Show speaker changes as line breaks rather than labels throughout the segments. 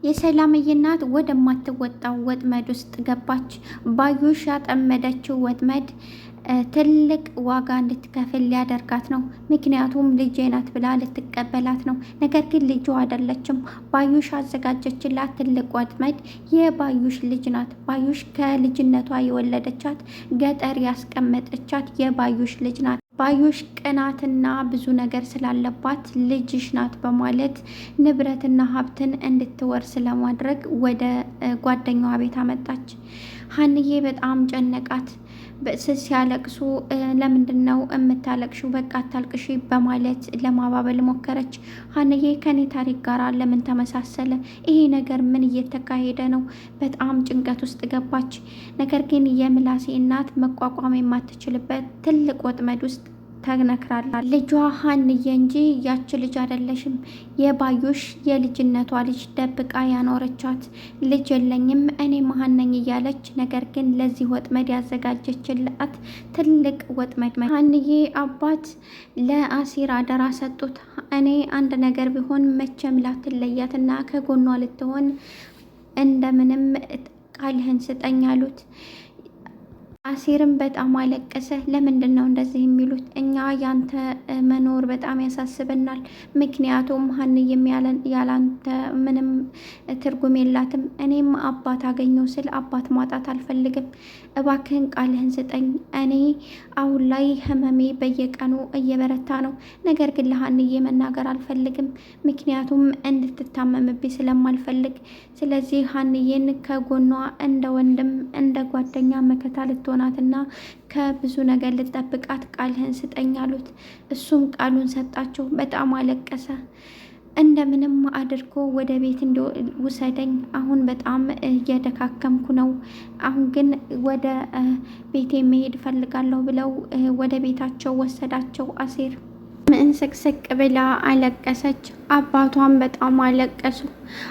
የሰላምዬ እናት ወደማትወጣው ወጥመድ ውስጥ ገባች። ባዩሽ ያጠመደችው ወጥመድ ትልቅ ዋጋ እንድትከፍል ሊያደርጋት ነው። ምክንያቱም ልጄ ናት ብላ ልትቀበላት ነው። ነገር ግን ልጇ አይደለችም። ባዩሽ አዘጋጀችላት ትልቅ ወጥመድ የባዩሽ ልጅ ናት። ባዩሽ ከልጅነቷ የወለደቻት ገጠር ያስቀመጠቻት የባዩሽ ልጅ ናት። ባዩሽ ቅናትና ብዙ ነገር ስላለባት ልጅሽ ናት በማለት ንብረትና ሀብትን እንድትወርስ ለማድረግ ወደ ጓደኛዋ ቤት አመጣች። ሀንዬ በጣም ጨነቃት። ሲያለቅሱ ለምንድን ነው የምታለቅሽው? በቃ አታልቅሺ በማለት ለማባበል ሞከረች። ሀንዬ ከኔ ታሪክ ጋር ለምን ተመሳሰለ? ይሄ ነገር ምን እየተካሄደ ነው? በጣም ጭንቀት ውስጥ ገባች። ነገር ግን የምላሴ እናት መቋቋም የማትችልበት ትልቅ ወጥመድ ውስጥ ተነክራለች። ልጇ ሀንዬ እንጂ ያች ልጅ አይደለሽም። የባዩሽ የልጅነቷ ልጅ ደብቃ ያኖረቻት ልጅ የለኝም እኔ መሀን ነኝ እያለች፣ ነገር ግን ለዚህ ወጥመድ ያዘጋጀችላት ትልቅ ወጥመድ። ሀንዬ አባት ለአሲር አደራ ሰጡት። እኔ አንድ ነገር ቢሆን መቼም ላትለያትና ከጎኗ ልትሆን እንደምንም ቃልህን ስጠኝ አሉት። አሲርም በጣም አለቀሰ። ለምንድን ነው እንደዚህ የሚሉት? እኛ ያንተ መኖር በጣም ያሳስበናል። ምክንያቱም ሀንዬም ያላንተ ምንም ትርጉም የላትም። እኔም አባት አገኘው ስል አባት ማጣት አልፈልግም። እባክህን ቃልህን ስጠኝ። እኔ አሁን ላይ ህመሜ በየቀኑ እየበረታ ነው። ነገር ግን ለሀንዬ መናገር አልፈልግም፣ ምክንያቱም እንድትታመምብኝ ስለማልፈልግ። ስለዚህ ሀንዬን ከጎኗ እንደ ወንድም እንደ ጓደኛ መከታ ልትሆናትና ከብዙ ነገር ልጠብቃት ቃልህን ስጠኝ አሉት። እሱም ቃሉን ሰጣቸው። በጣም አለቀሰ። እንደምንም አድርጎ ወደ ቤት ውሰደኝ፣ አሁን በጣም እየደካከምኩ ነው። አሁን ግን ወደ ቤቴ መሄድ እፈልጋለሁ ብለው ወደ ቤታቸው ወሰዳቸው። አሴር ምንስቅስቅ ብላ አለቀሰች። አባቷም በጣም አለቀሱ።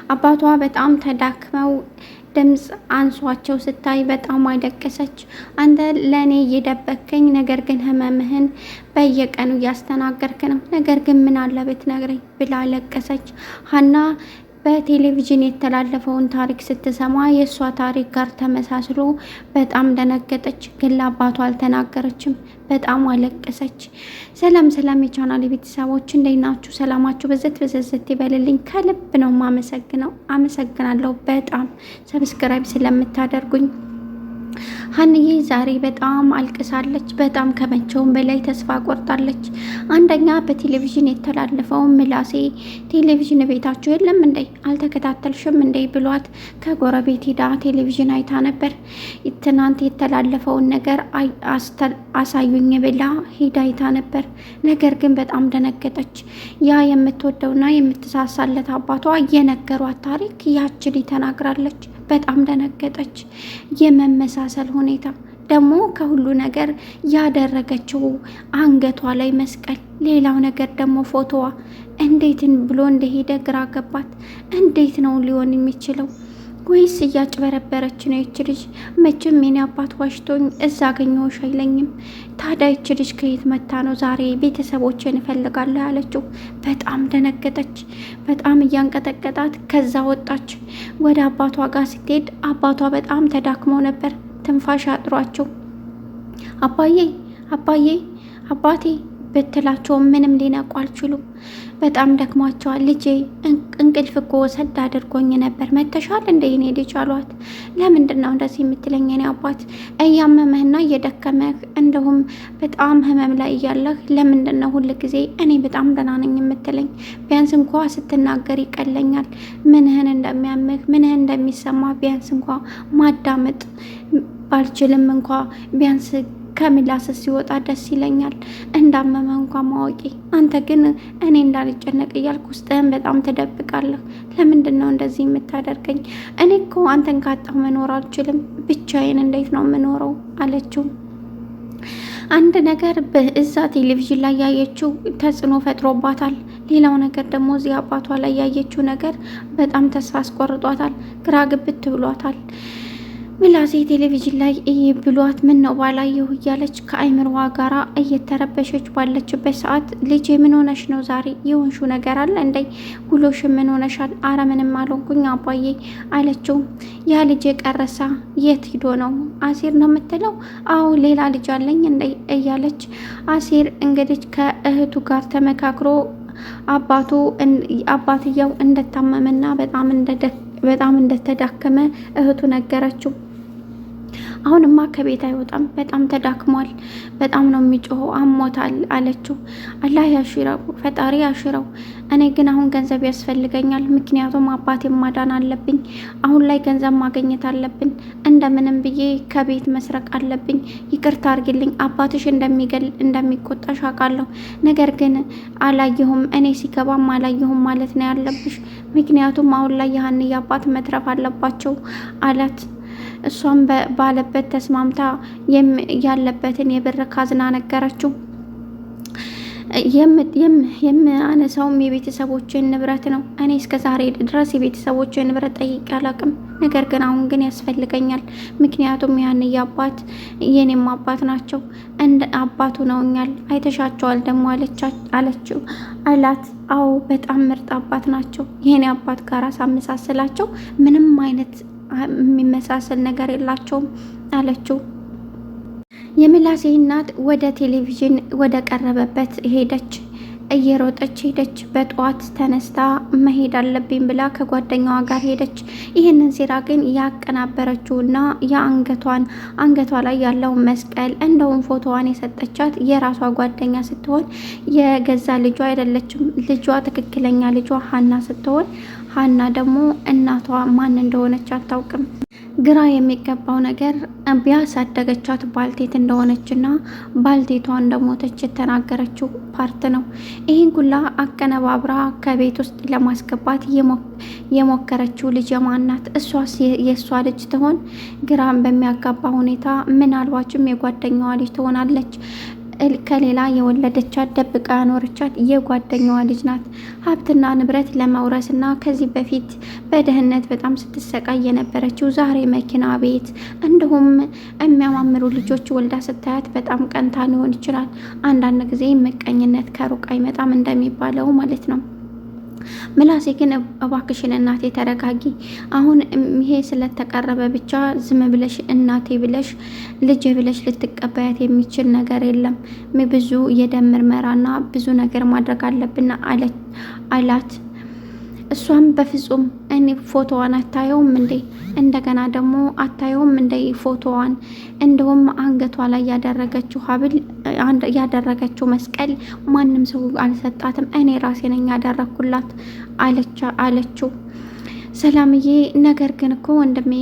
አባቷ በጣም ተዳክመው ድምፅ አንሷቸው ስታይ በጣም አለቀሰች። አንተ ለእኔ እየደበከኝ፣ ነገር ግን ህመምህን በየቀኑ እያስተናገርክ ነው። ነገር ግን ምን አለ ብትነግረኝ ብላ አለቀሰች። ሀና በቴሌቪዥን የተላለፈውን ታሪክ ስትሰማ የእሷ ታሪክ ጋር ተመሳስሎ በጣም ደነገጠች። ግን ለአባቷ አልተናገረችም። በጣም አለቀሰች። ሰላም ሰላም የቻናል ቤተሰቦች እንዴት ናችሁ? ሰላማችሁ በዘት ይበልልኝ። ከልብ ነው ማመሰግነው። አመሰግናለሁ በጣም ሰብስክራይብ ስለምታደርጉኝ። ሀንዬ ዛሬ በጣም አልቅሳለች። በጣም ከመቼውም በላይ ተስፋ ቆርጣለች። አንደኛ በቴሌቪዥን የተላለፈው ምላሴ ቴሌቪዥን ቤታችሁ የለም እንዴ አልተከታተልሽም እንዴ ብሏት ከጎረቤት ሄዳ ቴሌቪዥን አይታ ነበር። ትናንት የተላለፈውን ነገር አሳዩኝ ብላ ሄዳ አይታ ነበር። ነገር ግን በጣም ደነገጠች። ያ የምትወደውና የምትሳሳለት አባቷ የነገሯት ታሪክ ያችን ተናግራለች። በጣም ደነገጠች። የመመሳሰል ሁኔታ ደግሞ ከሁሉ ነገር ያደረገችው አንገቷ ላይ መስቀል፣ ሌላው ነገር ደግሞ ፎቶዋ እንዴትን ብሎ እንደሄደ ግራ ገባት። እንዴት ነው ሊሆን የሚችለው? ወይስ እያጭበረበረች ነው ይች ልጅ? መቼም የኔ አባት ዋሽቶኝ እዛ አገኘሁሽ አይለኝም። ታዲያ ይች ልጅ ከየት መታ ነው ዛሬ ቤተሰቦችን እፈልጋለሁ ያለችው? በጣም ደነገጠች። በጣም እያንቀጠቀጣት ከዛ ወጣች። ወደ አባቷ ጋር ስትሄድ አባቷ በጣም ተዳክመው ነበር፣ ትንፋሽ አጥሯቸው። አባዬ አባዬ አባቴ ብትላቸውም ምንም ሊነቁ አልችሉም። በጣም ደክሟቸዋል። ልጄ እንቅልፍ እኮ ወሰድ አድርጎኝ ነበር፣ መተሻል እንደ የኔ ልጅ አሏት። ለምንድን ነው እንደዚህ የምትለኝ? የኔ አባት እያመመህና እየደከመህ እንዲሁም በጣም ህመም ላይ እያለህ ለምንድን ነው ሁል ጊዜ እኔ በጣም ደህና ነኝ የምትለኝ? ቢያንስ እንኳ ስትናገር ይቀለኛል። ምንህን እንደሚያምህ ምንህን እንደሚሰማ ቢያንስ እንኳ ማዳመጥ ባልችልም እንኳ ቢያንስ ከምላስ ሲወጣ ደስ ይለኛል፣ እንዳመመ እንኳን ማወቂ። አንተ ግን እኔ እንዳልጨነቅ እያልኩ ውስጥህን በጣም ትደብቃለህ። ለምንድን ነው እንደዚህ የምታደርገኝ? እኔ እኮ አንተን ካጣሁ መኖር አልችልም። ብቻዬን እንዴት ነው የምኖረው አለችው። አንድ ነገር በእዛ ቴሌቪዥን ላይ ያየችው ተጽዕኖ ፈጥሮባታል። ሌላው ነገር ደግሞ እዚህ አባቷ ላይ ያየችው ነገር በጣም ተስፋ አስቆርጧታል። ግራ ግብት ብሏታል። ምላሴ ቴሌቪዥን ላይ ብሏት ምን ነው ባላየሁ እያለች ከአይምሮዋ ጋራ እየተረበሸች ባለችበት ሰዓት ልጄ ምን ሆነሽ ነው ዛሬ የሆንሹ ነገር አለ እንዴ? ውሎሽ ምን ሆነሻል? አረ ምንም አልሆንኩኝ አባዬ አለችው። ያ ልጄ ቀረሳ የት ሂዶ ነው? አሴር ነው የምትለው? አዎ ሌላ ልጅ አለኝ እንዴ እያለች አሴር እንግዲህ ከእህቱ ጋር ተመካክሮ አባትየው እንደታመመና በጣም እንደተዳከመ እህቱ ነገረችው። አሁንማ ከቤት አይወጣም፣ በጣም ተዳክሟል፣ በጣም ነው የሚጮኸው፣ አሞታል አለችው። አላህ ያሽረው፣ ፈጣሪ ያሽረው። እኔ ግን አሁን ገንዘብ ያስፈልገኛል፣ ምክንያቱም አባቴን ማዳን አለብኝ። አሁን ላይ ገንዘብ ማግኘት አለብን፣ እንደምንም ብዬ ከቤት መስረቅ አለብኝ። ይቅርታ አርግልኝ፣ አባትሽ እንደሚቆጣሽ አውቃለሁ፣ ነገር ግን አላየሁም፣ እኔ ሲገባም አላየሁም ማለት ነው ያለብሽ፣ ምክንያቱም አሁን ላይ የሀንዬ አባት መትረፍ አለባቸው አላት። እሷም ባለበት ተስማምታ ያለበትን የብር ካዝና ነገረችው። የማነሳውም የቤተሰቦችን ንብረት ነው። እኔ እስከ ዛሬ ድረስ የቤተሰቦችን ንብረት ጠይቄ አላቅም፣ ነገር ግን አሁን ግን ያስፈልገኛል። ምክንያቱም ያንዬ አባት የኔም አባት ናቸው፣ እንደ አባቱ ነውኛል። አይተሻቸዋል ደግሞ አለችው አላት። አዎ በጣም ምርጥ አባት ናቸው። የኔ አባት ጋር ሳመሳስላቸው ምንም አይነት የሚመሳሰል ነገር የላቸውም አለችው። የምላሴ እናት ወደ ቴሌቪዥን ወደ ቀረበበት ሄደች። እየሮጠች ሄደች። በጠዋት ተነስታ መሄድ አለብኝ ብላ ከጓደኛዋ ጋር ሄደች። ይህንን ሴራ ግን ያቀናበረችውና አንገቷ ላይ ያለውን መስቀል እንደውም ፎቶዋን የሰጠቻት የራሷ ጓደኛ ስትሆን የገዛ ልጇ አይደለችም። ልጇ ትክክለኛ ልጇ ሀና ስትሆን ሀና ደግሞ እናቷ ማን እንደሆነች አታውቅም። ግራ የሚገባው ነገር ቢያሳደገቻት ባልቴት እንደሆነችና ባልቴቷ እንደሞተች የተናገረችው ፓርት ነው። ይህን ሁላ አቀነባብራ ከቤት ውስጥ ለማስገባት የሞከረችው ልጅ የማናት? እሷስ የእሷ ልጅ ትሆን? ግራም በሚያጋባ ሁኔታ ምናልባችም የጓደኛዋ ልጅ ትሆናለች። ከሌላ የወለደቻት ደብቃ ያኖረቻት የጓደኛዋ ልጅ ናት። ሀብትና ንብረት ለመውረስና ከዚህ በፊት በድህነት በጣም ስትሰቃይ የነበረችው ዛሬ መኪና፣ ቤት እንዲሁም የሚያማምሩ ልጆች ወልዳ ስታያት በጣም ቀንታ ሊሆን ይችላል። አንዳንድ ጊዜ ምቀኝነት ከሩቅ አይመጣም እንደሚባለው ማለት ነው። ምላሴ ግን እባክሽን እናቴ ተረጋጊ። አሁን ይሄ ስለተቀረበ ብቻ ዝም ብለሽ እናቴ ብለሽ ልጄ ብለሽ ልትቀበያት የሚችል ነገር የለም። ብዙ የደም ምርመራና ብዙ ነገር ማድረግ አለብን አላት። እሷም በፍጹም እኔ ፎቶዋን አታየውም እንዴ? እንደገና ደግሞ አታየውም እንደ ፎቶዋን እንደውም አንገቷ ላይ ያደረገችው ሀብል ያደረገችው መስቀል ማንም ሰው አልሰጣትም፣ እኔ ራሴ ነኝ ያደረኩላት አለችው። ሰላምዬ ነገር ግን እኮ ወንድሜ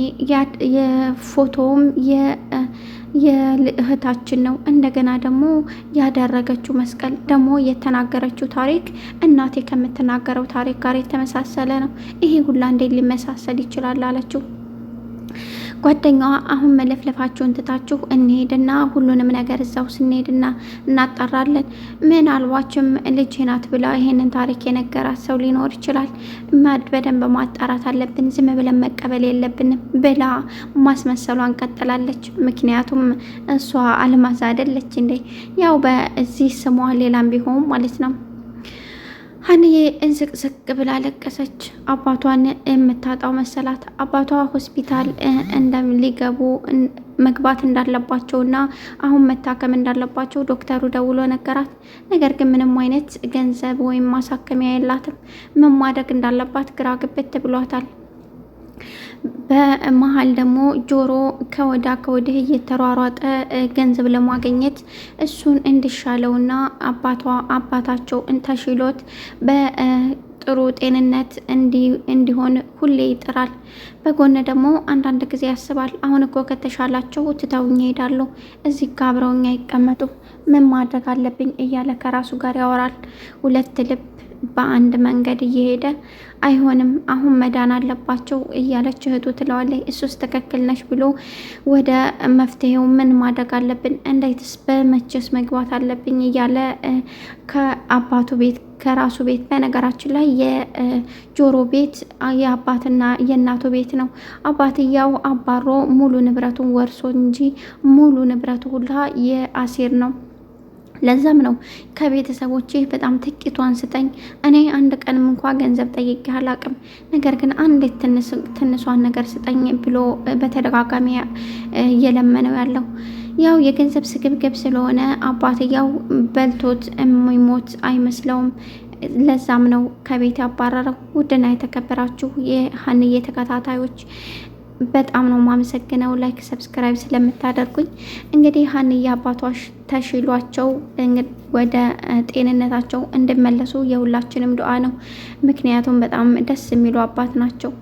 የፎቶውም የእህታችን ነው። እንደገና ደግሞ ያደረገችው መስቀል ደግሞ የተናገረችው ታሪክ እናቴ ከምትናገረው ታሪክ ጋር የተመሳሰለ ነው። ይሄ ሁላ እንዴት ሊመሳሰል ይችላል አለችው። ጓደኛዋ አሁን መለፍለፋችሁን ትታችሁ እንሄድና ሁሉንም ነገር እዛው ስንሄድና እናጣራለን። ምናልባችም ልጄ ናት ብላ ይሄንን ታሪክ የነገራት ሰው ሊኖር ይችላል። በደንብ ማጣራት አለብን፣ ዝም ብለን መቀበል የለብንም ብላ ማስመሰሏን ቀጥላለች። ምክንያቱም እሷ አልማዝ አይደለች እንዴ? ያው በዚህ ስሟ ሌላም ቢሆን ማለት ነው። ሀንዬ እንዝቅዝቅ ብላ ለቀሰች። አባቷን የምታጣው መሰላት። አባቷ ሆስፒታል ሊገቡ መግባት እንዳለባቸውና አሁን መታከም እንዳለባቸው ዶክተሩ ደውሎ ነገራት። ነገር ግን ምንም አይነት ገንዘብ ወይም ማሳከሚያ የላትም። ምን ማድረግ እንዳለባት ግራ ግብት ብሏታል። በመሀል ደግሞ ጆሮ ከወዳ ከወዲህ እየተሯሯጠ ገንዘብ ለማግኘት እሱን እንዲሻለውና አባታቸው ተሽሎት በጥሩ ጤንነት እንዲሆን ሁሌ ይጥራል። በጎን ደግሞ አንዳንድ ጊዜ ያስባል። አሁን እኮ ከተሻላቸው ትተውኝ ይሄዳሉ፣ እዚህ ጋ አብረውኝ አይቀመጡ፣ ምን ማድረግ አለብኝ እያለ ከራሱ ጋር ያወራል። ሁለት ልብ በአንድ መንገድ እየሄደ አይሆንም፣ አሁን መዳን አለባቸው እያለች እህቱ ትለዋለች። እሱስ ትክክል ነሽ ብሎ ወደ መፍትሄው ምን ማድረግ አለብን፣ እንዴትስ በመቼስ መግባት አለብኝ እያለ ከአባቱ ቤት ከራሱ ቤት በነገራችን ላይ የጆሮ ቤት የአባትና የእናቱ ቤት ነው። አባትያው አባሮ ሙሉ ንብረቱን ወርሶ እንጂ ሙሉ ንብረቱ ሁላ የአሲር ነው። ለዛም ነው ከቤተሰቦቼ በጣም ጥቂቷን ስጠኝ፣ እኔ አንድ ቀንም እንኳ ገንዘብ ጠይቄ አላቅም፣ ነገር ግን አንዲት ትንሿን ነገር ስጠኝ ብሎ በተደጋጋሚ እየለመነው ያለው። ያው የገንዘብ ስግብግብ ስለሆነ አባትያው በልቶት የሚሞት አይመስለውም። ለዛም ነው ከቤት ያባረረው። ውድና የተከበራችሁ የሀንዬ ተከታታዮች በጣም ነው ማመሰግነው ላይክ ሰብስክራይብ ስለምታደርጉኝ። እንግዲህ ሀንዬ አባቷ ተሽሏቸው ወደ ጤንነታቸው እንዲመለሱ የሁላችንም ዱዓ ነው። ምክንያቱም በጣም ደስ የሚሉ አባት ናቸው።